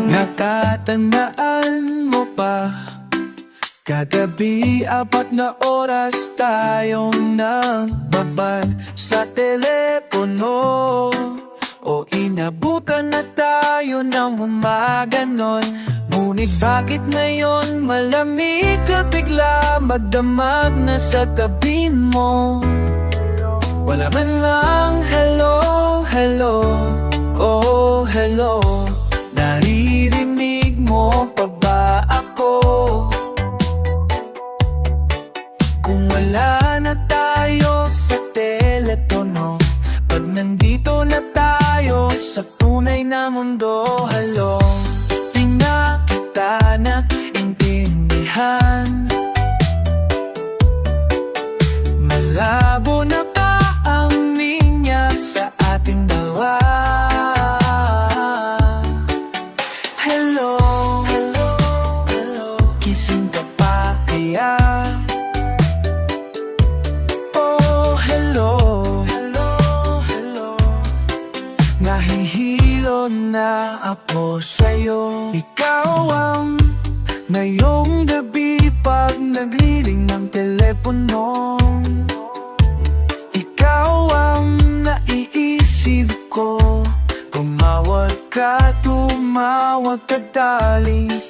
Natatandaan mo pa, kagabi 4 na oras tayong nagbabad sa telepono. O inabutan na tayo ng umaga nun. Ngunit bakit ngayon malamig ka bigla, magdamag na sa tabi mo? Wala man lang hello, hello, oh hello. Naririnig mo pa ba ako? Kung wala na tayo sa teletono, pag nandito na tayo sa tunay na mundo, hello. Di na kita naintindihan. Malabo na ba ang linya sa ating dalawa? Hello, hello, hello. Gising ka pa kaya? Oh, hello, hello, hello. Nahihilo na ako sa'yo. Ikaw ang ngayong gabi pag nagliling ng telepono. Ikaw ang naiisip ko. Tumawag ka dalis.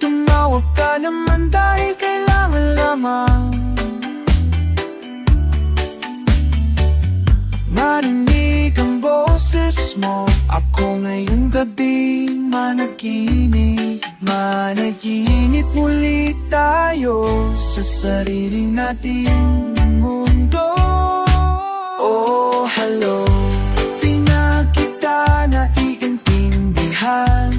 Tumawag ka naman dahil kailangan lamang marinig ang boses mo. Ako ngayong gabi managinip. Managinip muli tayo sa sarili nating mundo. Oh, hello. Di na kita naiintindihan.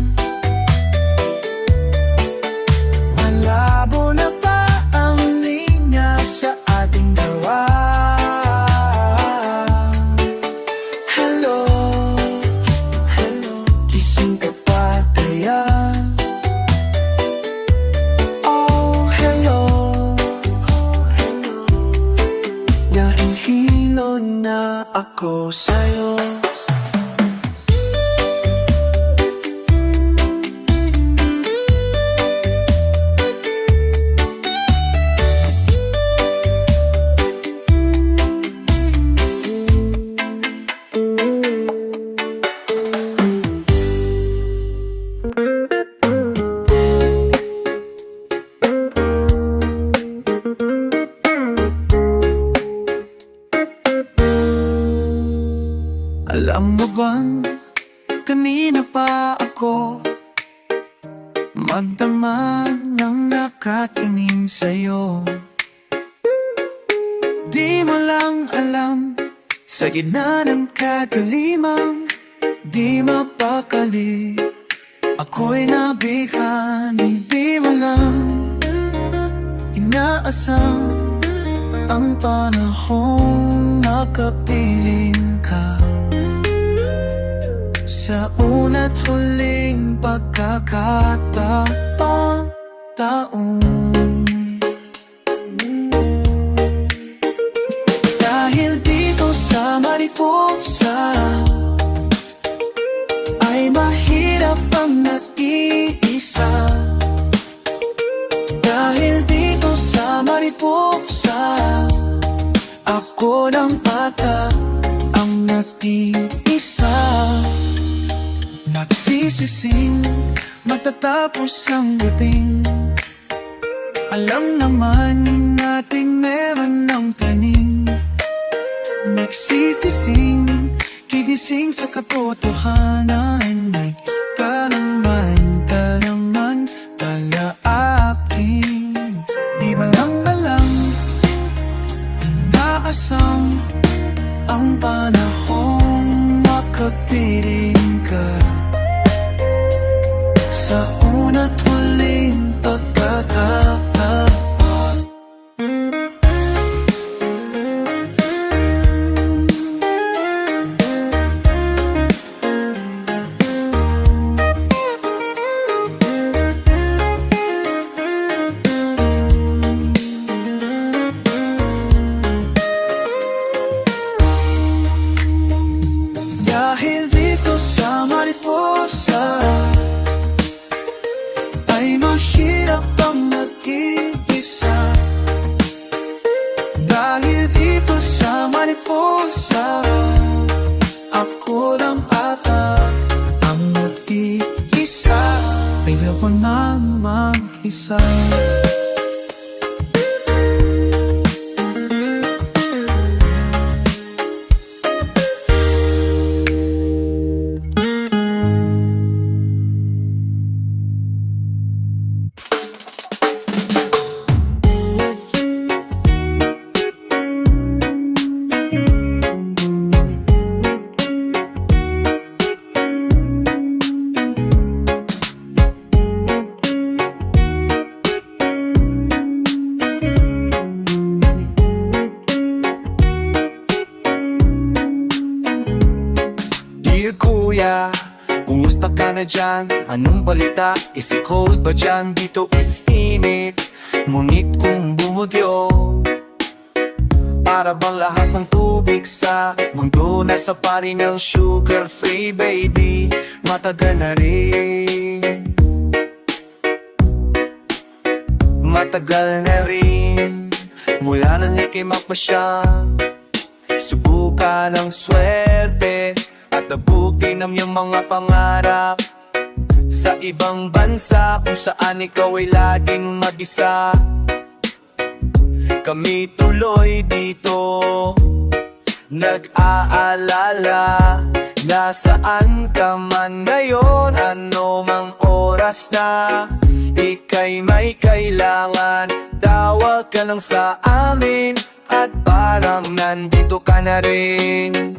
Malabo na ba ang linya sa ating dalawa? Hello, hello. Gising ka pa kaya? Oh, hello, oh, hello. Nahihilo na ako sa'yo. Alam mo bang kanina pa ako magdamag nang nakatingin sa'yo? Di mo lang alam, sa gitna ng kadilimang di mapakali, ako'y nabighani. Di mo lang inaasam ang panahong nakapiling ka. Sa una't huling pagkakataon, dahil dito sa Mariposa ay mahirap ang nag-iisa. Dahil dito sa Mariposa ako ng bata ang nag-iisa. Nagsisising matatapos ang gabing, alam naman nating meron ng taning. Nagsisising gigising sa katotohanan. Ka naman tala-aking. Di ba lang alam, inaasam ang panahong makapiling ka. Sa una't huling pagkakataon, isa. Dear Kuya, kumusta ka na dyan? Anong balita? Is it cold ba dyan? Dito it's init, ngunit kung bumugyo, para bang lahat ng tubig sa mundo nasa pari ng sugar-free baby. Matagal na rin, matagal na rin, mula nang ika'y mapasya. Subukan ang swerte at abutin ang iyong mga pangarap sa ibang bansa kung saan ikaw ay laging mag-isa. Kami tuloy dito nag-aalala, nasaan ka man ngayon, ano mang oras na ika'y may kailangan, tawag ka lang sa amin at parang nandito ka na rin.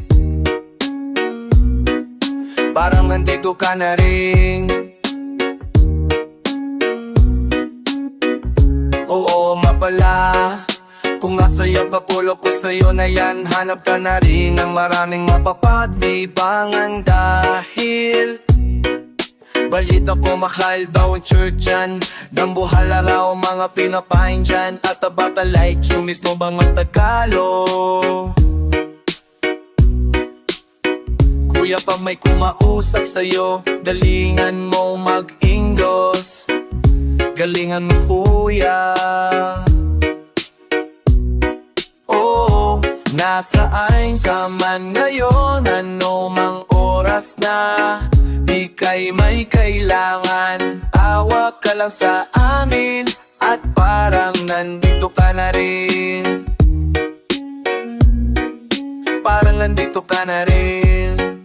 Parang nandito ka na rin. Oo mapala, kung masaya pa pulo ko sa'yo na yan, hanap ka na rin ng maraming mapapagdibangan. Dahil balita ko makahal daw ang church yan, dambuhala raw mga pinapain dyan, at a bata like you mismo bang magtagalo? Kuya, pag may kumausap sa'yo, dalingan mo mag-Ingles. Galingan mo kuya. Oh, nasaan ka man ngayon, ano mang oras na ika'y may kailangan, tawag ka lang sa amin at parang nandito ka na rin. Parang nandito ka na rin.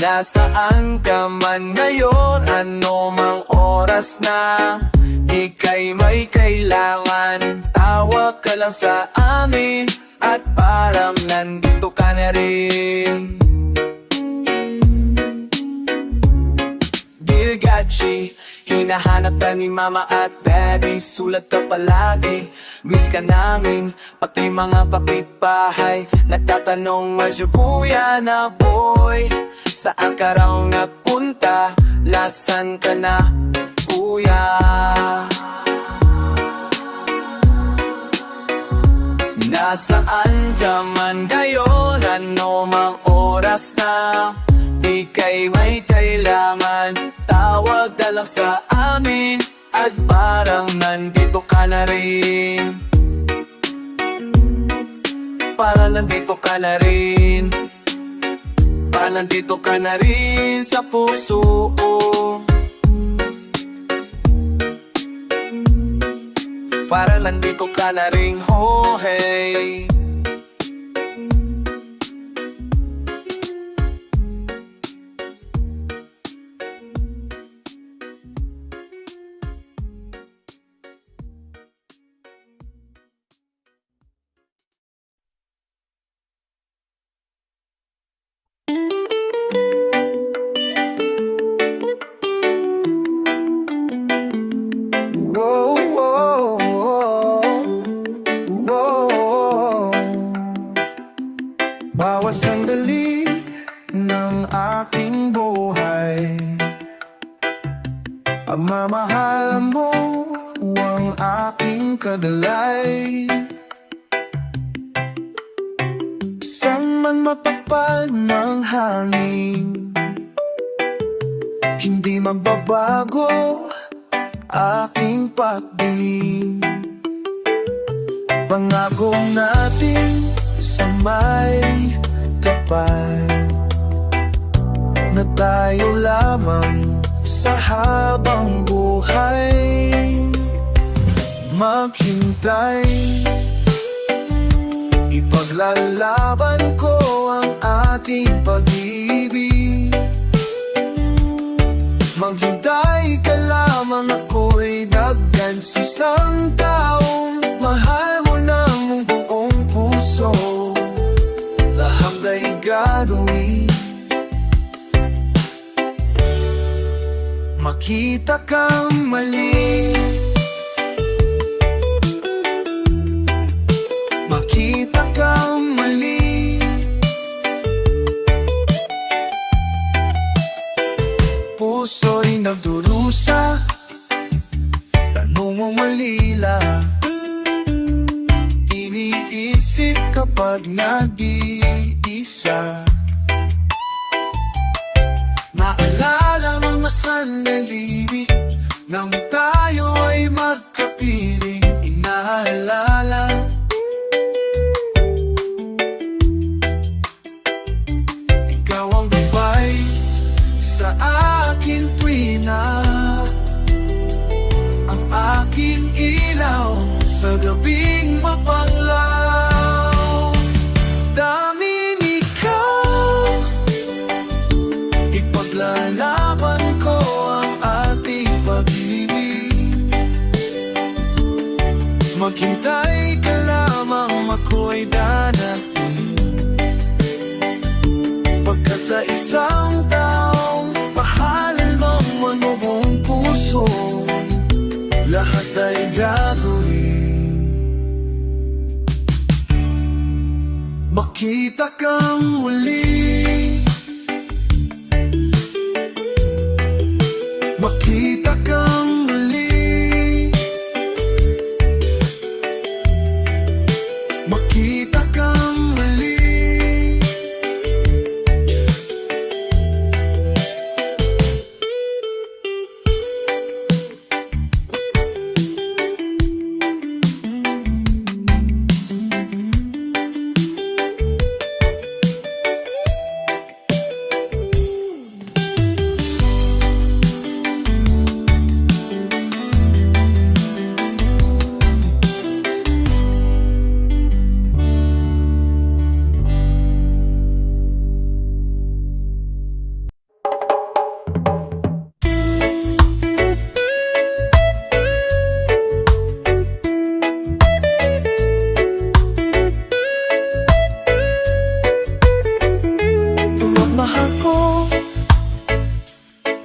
Nasaan ka man ngayon, ano mang oras na ika'y may kailangan, tawag ka lang sa amin at parang nandito ka na rin. Dear Gachi, hinahanap ka ni mama at daddy, sulat ka palagi, miss ka namin, pati mga kapitbahay nagtatanong, where's your kuya na boy? Saan ka raw napunta? Lasan ka na, kuya? Nasaan ka man ngayon, ano mang oras na ika'y may kailangan, tawag ka lang sa amin at parang nandito ka na rin. Parang nandito ka na rin. Parang nandito ka na rin sa puso ko. Parang nandito ka na rin, oh hey. Bawat sandali ng aking buhay, pagmamahalan mo ang aking kadalay. Saan man mapapal ng hangin, hindi magbabago aking pagding. Pangako natin sa may kapal, na tayo lamang sa habang buhay. Maghintay, ipaglalaban ko ang ating pag-ibig. Maghintay ka lamang, ako'y dagdan sa isang taong mahal mo ng buong puso. Lahat ay gagawin, makita kang mali, makita kang mali. Puso'y nagdurusa, tanong mo malila. Iniisip kapag nag-iisa. Naalala mga sandali nang tayo ay magkapiling. Inaalala ikaw ang gabay sa akin tuwina, ang aking ilaw sa gabing mapanglaw. Daming ikaw, ipaglalaban ko ang ating pag-ibig. Maghintay ka lamang, ako'y dadating. Pagkat sa isang taong mahalin mo ang buong puso, lahat ay gagawin. Makita kang muli, makita kang muli, makita kang muli. Mahal ko,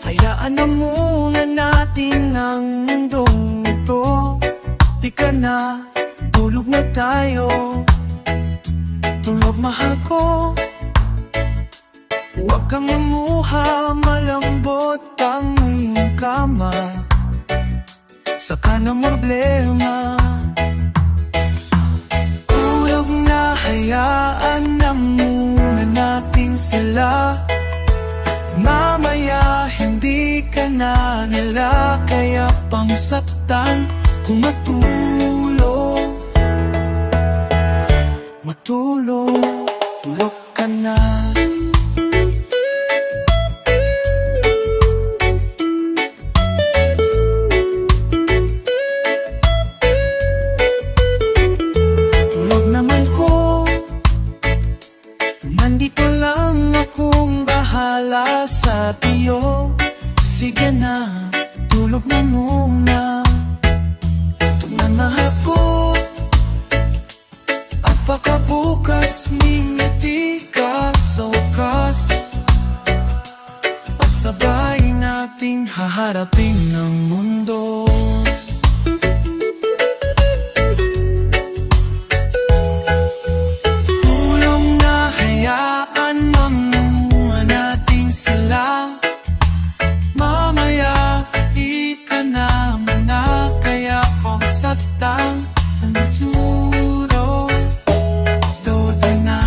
hayaan na muna natin ang mundong ito. Di ka na, tulog na tayo. Tulog mahal ko, huwag kang mamuha, malambot ang iyong kama. Saka na problema, huwag na hayaan na muna natin sila. Mamaya hindi ka na nila kaya pang saktan. Kung matulog, matulog, tulog ka na. Tulog naman ko, nandito lang akong bahala sa iyo. Sige na, tulog na muna. Mahal ko, at baka bukas ngingiti ka sa wakas, at sabay nating haharapin ang mundo. Tulong na hayaan mamuha natin sila. Mamaya di ka naman na kaya kung satang naturo doon na.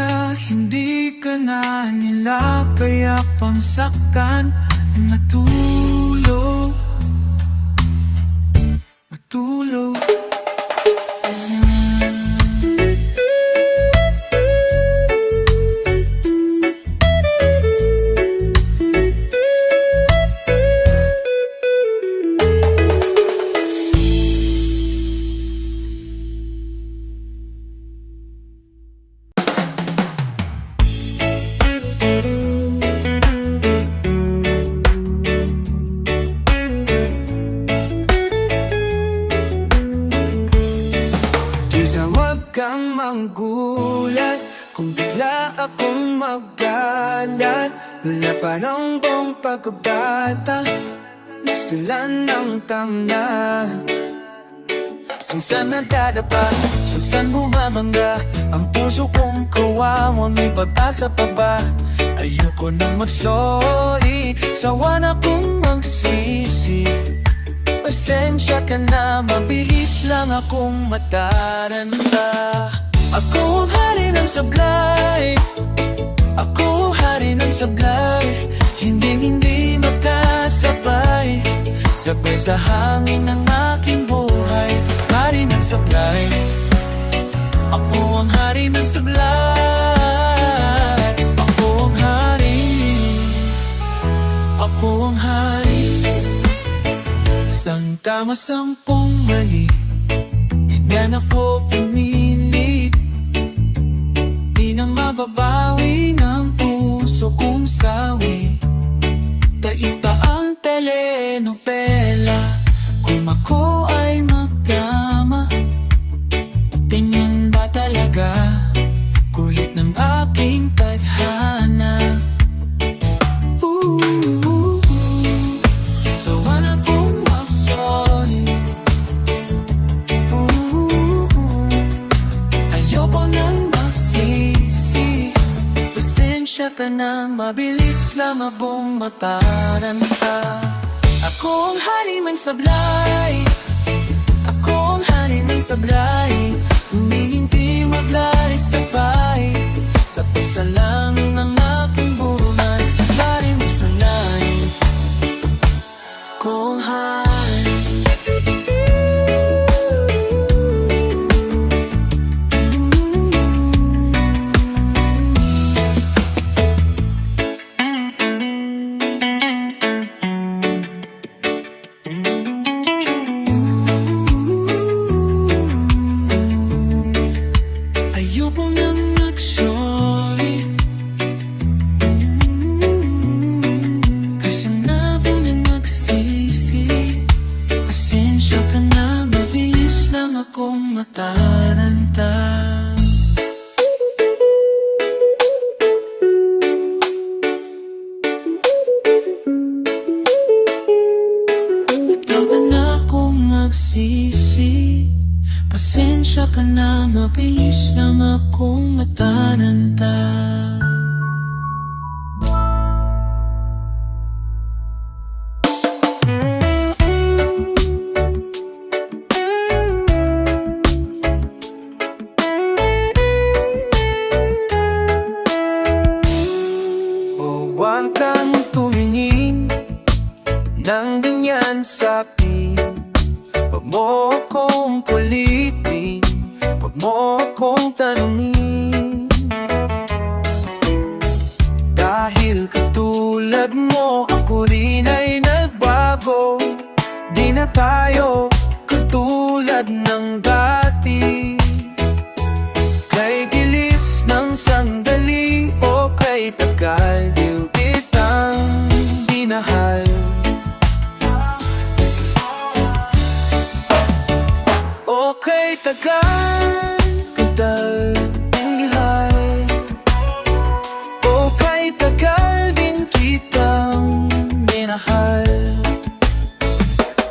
kaya hindi ka na nila kaya pangsaktan matulog, matulog. Isa wag kang manggulat kung bigla akong magalat. Wala pa ng buong pagkabata, gusto lang ng tanga. Sinsan nadadapa, sinsan bumamangga ang puso kong kawawang may pag-asa pa ba? Ayoko nang mag-sorry, sawa na kong magsisi. Pasensya ka na, mabilis lang akong mataranta. Ako ang hari ng sablay, ako hari ng sablay. Hindi magkasabay, sabay sa hangin ng aking buhay. Hari ng sablay, ako ang hari ng sablay. Ako ang hari, ako ang hari. Sang tama, sampung mali, ganyan ako pumilit. Di na mababawi ng puso kong sawi. Taita ang telenovela, kung ako ay magkama. Ganyan ba talaga, kulit ng aking tadhana. So wala kong sorry. Ayoko nang magsisi. Pasensya ka na, mabilis lamang mataranta. Ako ang hari ng sablay, ako ang hari ng sablay. Humihinti maglari sabay sa pagsalang ng aking buhay. Lari mo sa lain, kung hari. Ayoko nang mag-sorry, kasi na po na nagsisi. Pasensya ka na, mabilis lang akong mataranta. Bitaw ka na akong magsisi. Pasensya ka na, mabilis lang akong mataranta. Huwag kang tumingin nang ganyan sa akin. Huwag mo akong pulitin, huwag mo akong tanungin. Dahil katulad mo, ako rin ay nagbago. Di na tayo katulad ng dati. Kay gilis ng sandali o kay tagal, di kitang dinahal. Okay, tagal, kadal, ingay. Okay, tagal din kitang minahal.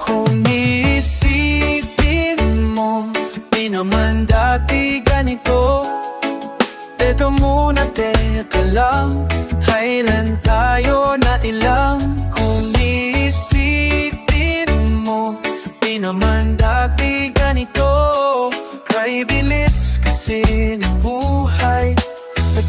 Kung isipin mo, di naman dati ganito. Eto muna, teka lang, kailan tayo nailang? Kung isipin mo, di naman dati ganito. Kay bilis kasi ng buhay, at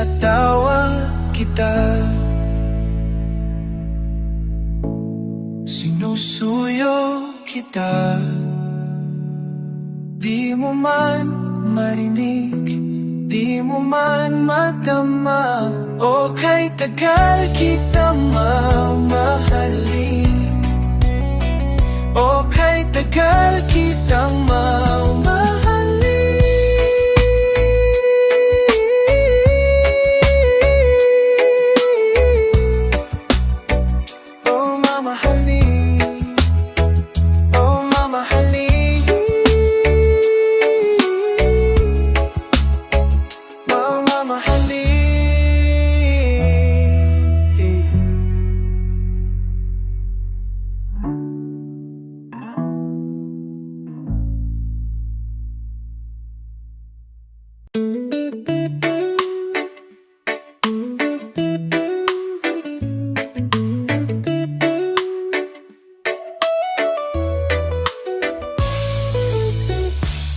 Tinatawa kita, sinusuyo kita. Di mo man marinig, di mo man madama, o kay tagal kitang mamahalin, o kay tagal kitang mamahalin. Oh mamahalin, oh mamahalin, oh mamahalin.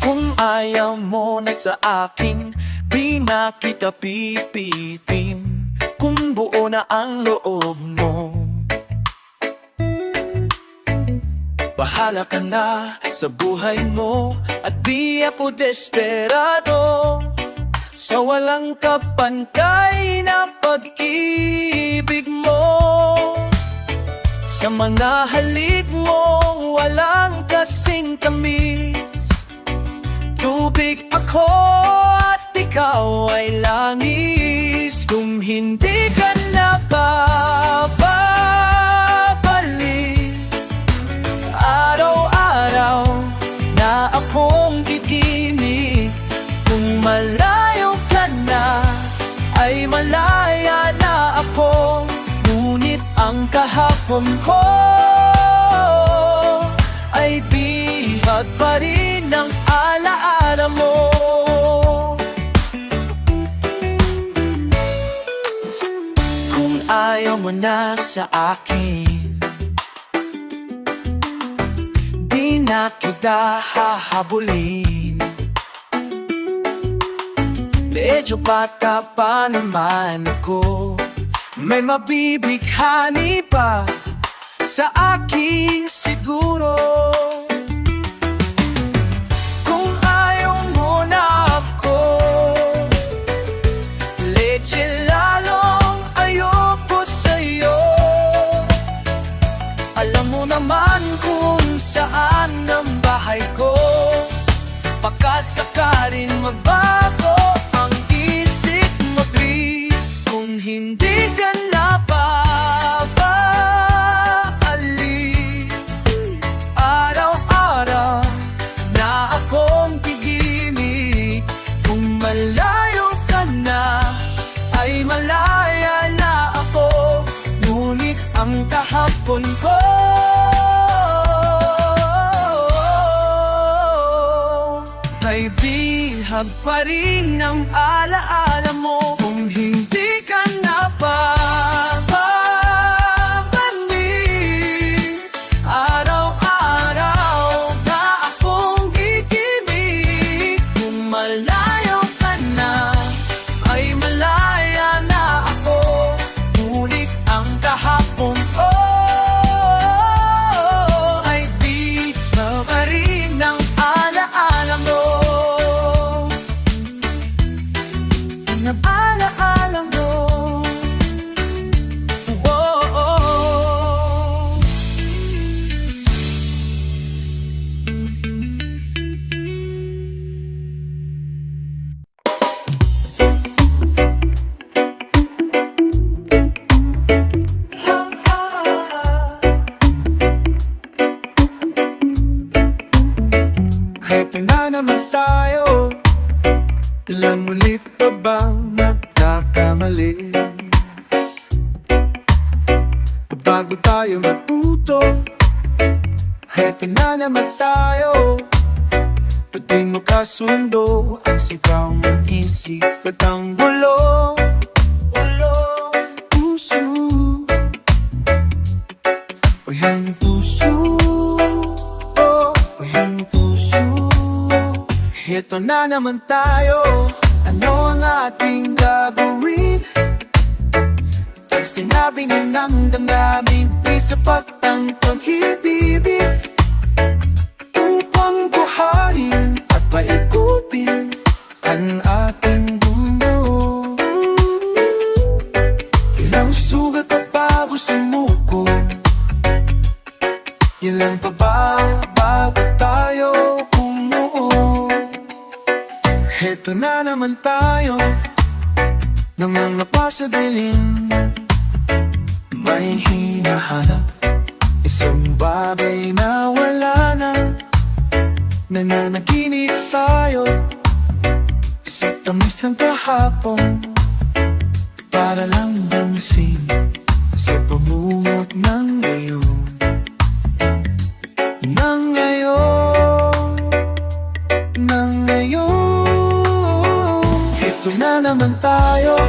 Kung ayaw mo na sa akin, di na kita pipitin. Kung buo na ang loob mo, bahala ka na sa buhay mo, at di ako desperado sa walang kapantay na pag-ibig mo. Sa mga halik mo, walang kasing tamis. Tubig ako at ikaw ay langis. Kung hindi ka na babalik, araw-araw na akong titimig. Kung malayo ka na, ay malaya na ako. Ngunit ang kahapon ko ay bihag pa rin ng alaala mo. Kung ayaw mo na sa akin, di na kita hahabulin. Medyo bata pa naman ako, may mabibighani pa sa aking siguro. Kung ayaw mo na ako, leche lalong ayoko sa'yo. Alam mo naman kung saan ang bahay ko, baka sakaling magbago ang isip mo, please. Kung hindi ka na babalik, araw-araw na akong tiginig. Kung malayo ka na, ay malaya na ako. Ngunit ang kahapon ko ay bihag pa rin ng alaala mo. Kung hindi ka na babalik, araw-araw na akong gigibig. Kung malayo ka na, ay malaya na ako. Ngunit ang kahapon ko ay bihag pa rin ng alaala mo. Ng alaala mo. Oh. Heto na naman tayo, ilang ulit pa bang magkakamali? Bago tayo matuto, heto na naman tayo. Ba't di mo kasundo ang sigaw mong isip at ang bulong puso? Pahing puso, oh, pahing puso. Heto na naman tayo, Ano ang ating gagawin? Pag sinabi na ng damdamin, di sapat ang pag-ibig upang buhayin at paikutin ang ating mundo. Ilang sugat pa bago sumuko, ilan pa ba bago tayo bumuo? Heto na naman tayo, nangangapa sa dilim. May hinahanap, isang bagay na wala na. Nananaginip tayo sa tamis ng kahapon, para lang bumising sa pamungot ng ngayon. Ng ngayon, ng ngayon. Ito na naman tayo,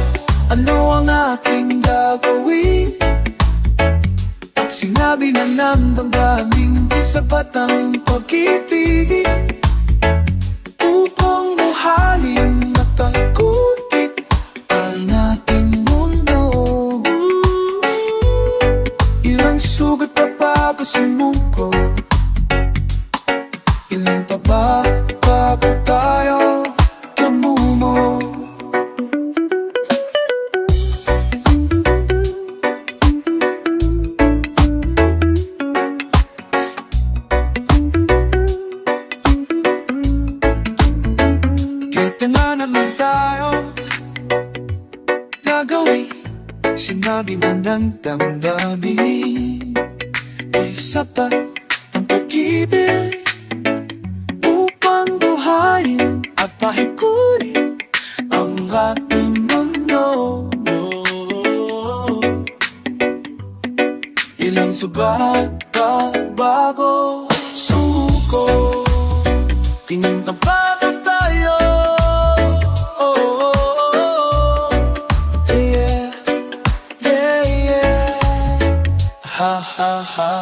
ano ang aking gagawin? Pag sinabi na ng damdamin, di sapat ang pag-ibig upang buhalin at takutin ang ating mundo. Ilang sugat pa bago sumuko, ilan pa ba bago tayo kamumo? Kaya na naman tayo gagawin, sinabi mo ng damdamin, di sapat ang pag-ibig upang buhayin at pahikurin ang ating mundo. Ilang sugat pa bago suko, tingin na bago tayo. Yeah, yeah, yeah. Ha ha ha.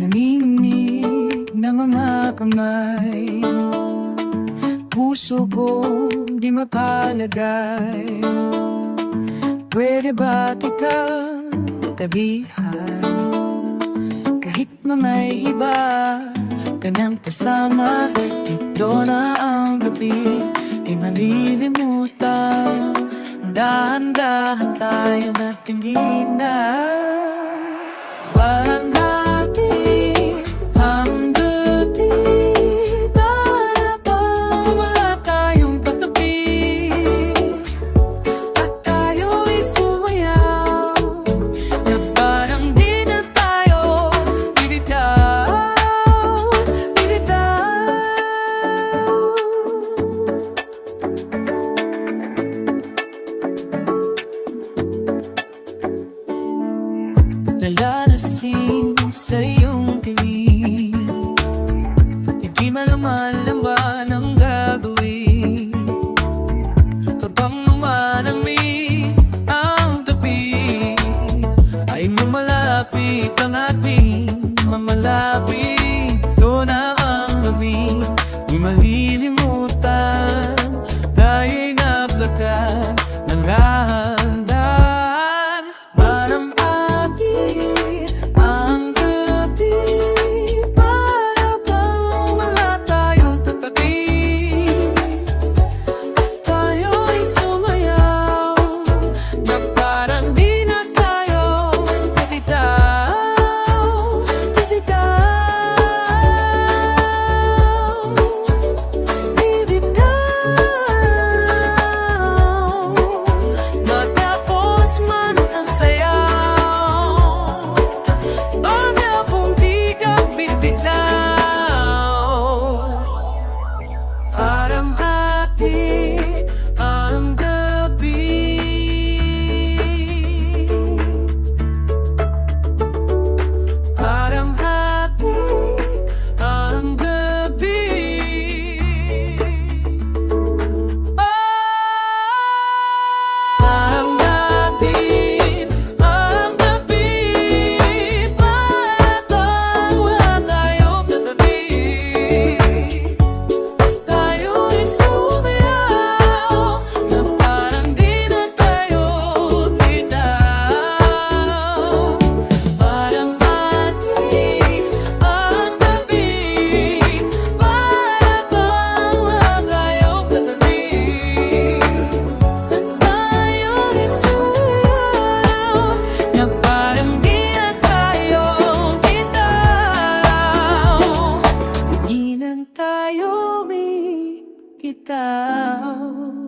Nanginig ng mga kamay, puso ko di mapalagay. Pwede ba kita tabihan? Kahit na may iba ka nang kasama, dito na ang gabi, di malilimutan. Dahan-dahan tayo na tingin na walang natin ang gabi, para bang wala tayong katabi, at tayo'y sumayaw na parang di na tayo bibitaw, bibitaw. Nalalasing sa iyong tingin, hindi malaman ang gagawin. Kapag lumanamig ang gabi, ay mamalapit ang ating mamalapit. Ito na ang gabi, di malilimutan. Tayo'y naglakad ng dahan-dahan, manamati ang gabi, para bang wala tayong tatabi, at tayo'y sumayaw na parang di na tayo bibitaw, bibitaw. tayo bitaw.